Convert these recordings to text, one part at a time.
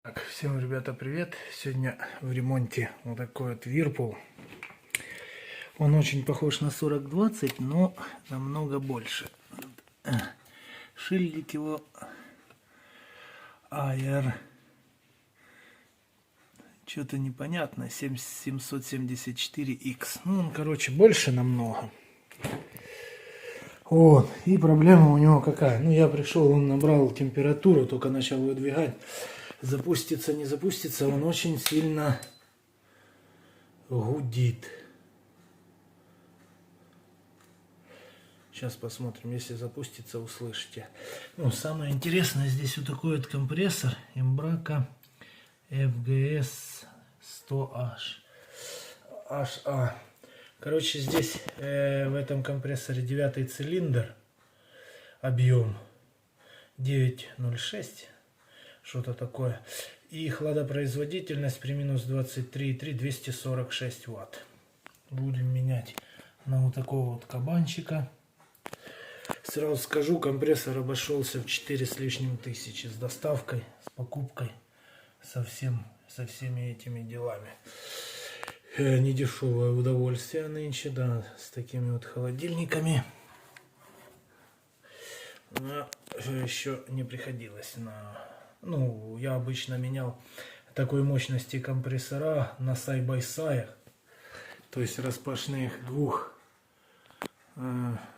Так, всем, ребята, привет! Сегодня в ремонте вот такой вот Whirlpool. Он очень похож на 4020, но намного больше. Шильдик его AR. Что-то непонятно. 774X. Ну, он, короче, больше намного. Вот. И проблема у него какая? Ну, я пришел, он набрал температуру, только начал выдвигать. Запустится, не запустится, он очень сильно гудит. Сейчас посмотрим, если запустится, услышите. Ну, самое интересное, здесь вот такой вот компрессор Embraco FGS 100H. HA. Короче, здесь в этом компрессоре 9 цилиндр, объем 9,06, что-то такое. И хладопроизводительность при минус 23,3 246 Вт. Будем менять на вот такого вот кабанчика. Сразу скажу, компрессор обошелся в 4 с лишним тысячи с доставкой, с покупкой, со всеми этими делами. Недешевое удовольствие нынче, да, с такими вот холодильниками. Но еще не приходилось на... Ну, я обычно менял такой мощности компрессора на сайд-бай-сайдах, то есть распашных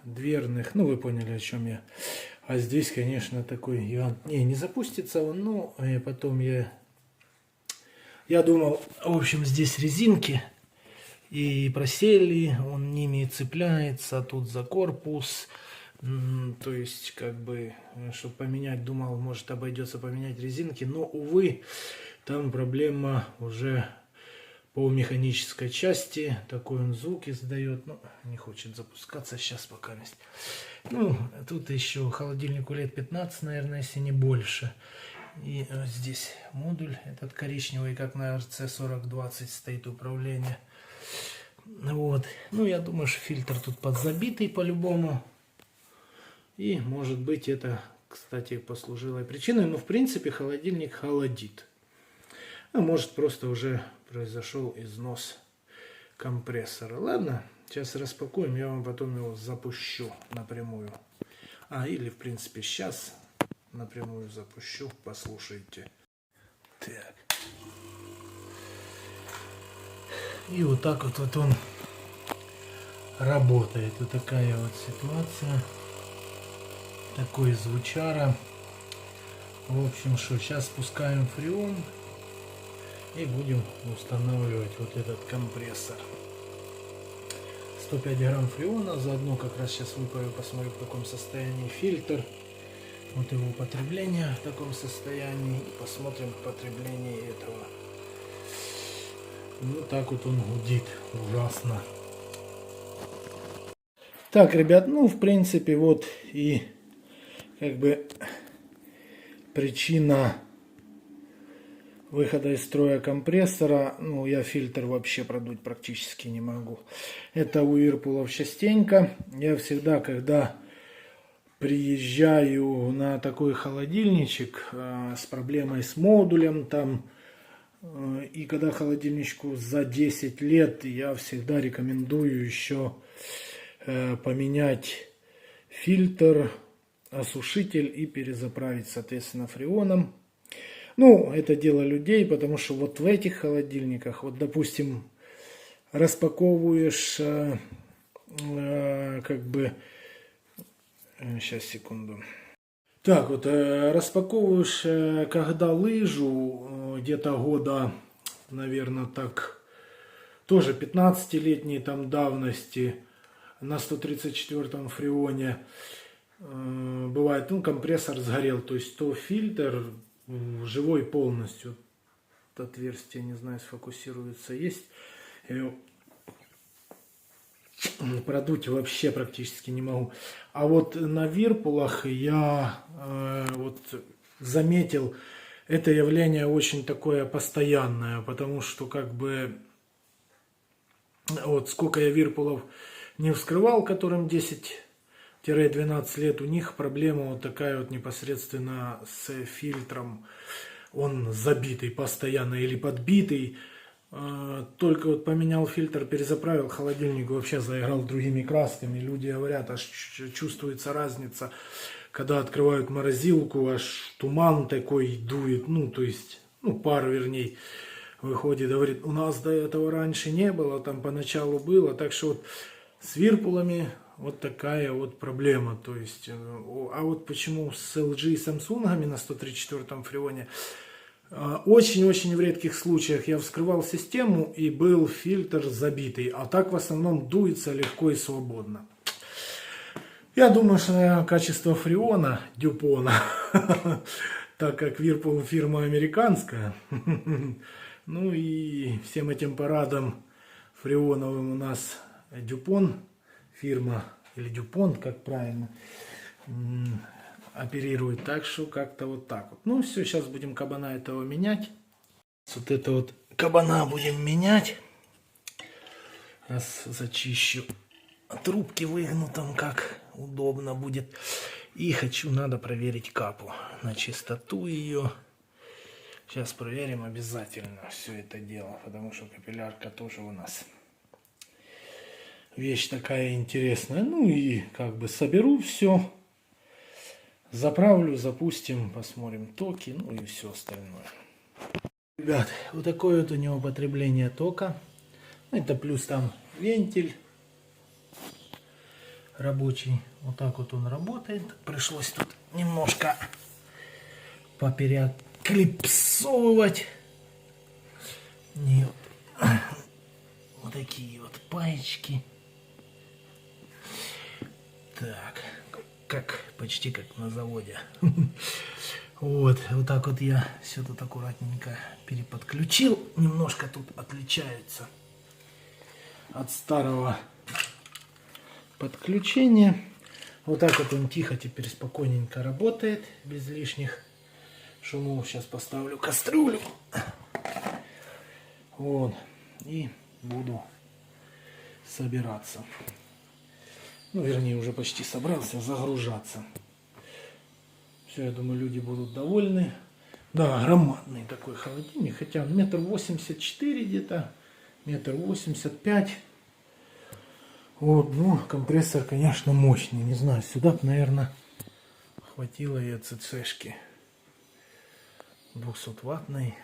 дверных, ну вы поняли, о чем я. А здесь, конечно, такой гигант. Не запустится он, но потом я думал, в общем, здесь резинки и просели, он ними цепляется, тут за корпус. То есть, как бы, чтобы поменять, думал, может обойдется поменять резинки, но, увы, там проблема уже по механической части. Такой он звук издает, но не хочет запускаться сейчас пока. Ну, тут еще холодильнику лет 15, наверное, если не больше. И здесь модуль этот коричневый, как на RC4020 стоит управление. Вот. Ну, я думаю, что фильтр тут подзабитый по-любому. И, может быть, это, кстати, послужило причиной. Но, в принципе, холодильник холодит. А может, просто уже произошел износ компрессора. Ладно, сейчас распакуем, я вам потом его запущу напрямую. Или, в принципе, сейчас напрямую запущу, послушайте. Так. И вот так вот он работает. Вот такая вот ситуация. Такой звучара. В общем, что, сейчас спускаем фреон и будем устанавливать вот этот компрессор. 105 грамм фреона, заодно как раз сейчас выпаю, посмотрю, в каком состоянии фильтр. Вот его потребление в таком состоянии. И посмотрим потребление этого. Ну так вот он гудит ужасно. Так, ребят, ну в принципе вот и как бы причина выхода из строя компрессора. Ну, я фильтр вообще продуть практически не могу. Это у Whirlpool частенько. Я всегда, когда приезжаю на такой холодильничек с проблемой с модулем там, и когда холодильничку за 10 лет, я всегда рекомендую еще поменять фильтр, осушитель и перезаправить, соответственно, фреоном. Ну, это дело людей, потому что вот в этих холодильниках, вот, допустим, распаковываешь, как бы, сейчас, секунду. Так, вот, распаковываешь, когда лыжу, где-то года, наверное, так, тоже 15-летней там давности, на 134-м фреоне, бывает, ну, компрессор сгорел, то есть то фильтр живой полностью. Отверстие, не знаю, сфокусируется, есть. Продуть вообще практически не могу. А вот на Whirlpool'ах я вот заметил, это явление очень такое постоянное, потому что как бы вот сколько я Whirlpool'ов не вскрывал, которым 10-12 лет, у них проблема вот такая вот непосредственно с фильтром. он забитый постоянно или подбитый. Только вот поменял фильтр, перезаправил, холодильник вообще заиграл другими красками. Люди говорят, аж чувствуется разница, когда открывают морозилку, аж туман такой дует, ну, то есть, ну, пар, вернее, выходит, говорит, у нас до этого раньше не было, там поначалу было, так что вот с Whirlpool'ами вот такая вот проблема, то есть, а вот почему с LG и Samsung'ами на 134-м фреоне, очень-очень в редких случаях я вскрывал систему и был фильтр забитый, а так в основном дуется легко и свободно. Я думаю, что качество фреона, Дюпона, так как Whirlpool фирма американская, ну и всем этим парадом фреоновым у нас Дюпон фирма, или Дюпон, как правильно, оперирует. Так что как-то вот так вот. Ну все, сейчас будем кабана этого менять. Вот это вот кабана будем менять. Раз зачищу. Трубки выгну там, как удобно будет. И надо проверить капу на чистоту ее. Сейчас проверим обязательно все это дело, потому что капиллярка тоже у нас вещь такая интересная. Ну и как бы соберу все, заправлю, запустим, посмотрим токи, ну и все остальное. Ребят, вот такое вот у него потребление тока. Это плюс там вентиль рабочий. Вот так вот он работает. Пришлось тут немножко попереклипсовывать. Вот такие вот паечки. Так, почти как на заводе. Вот так вот я все тут аккуратненько переподключил. Немножко тут отличается от старого подключения. Вот так вот он тихо теперь спокойненько работает, без лишних шумов. Сейчас поставлю кастрюлю. Вот. И буду собираться. Ну, вернее, уже почти собрался загружаться. Все, я думаю, люди будут довольны. Да, громадный такой холодильник. Хотя 1,84 м где-то. 1,85 м. Вот, ну, компрессор, конечно, мощный. Не знаю, сюда, наверное, хватило и АЦЦшки 200-ваттной.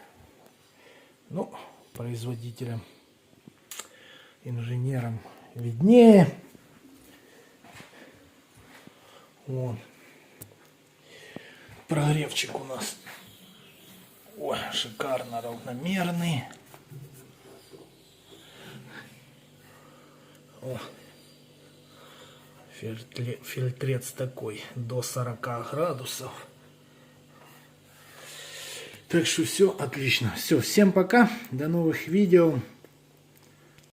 Ну, производителям, инженерам виднее. Вот. Прогревчик у нас, ой, шикарно равномерный. О, фильтрец такой до 40 градусов. Так что все отлично. Все, всем пока, до новых видео.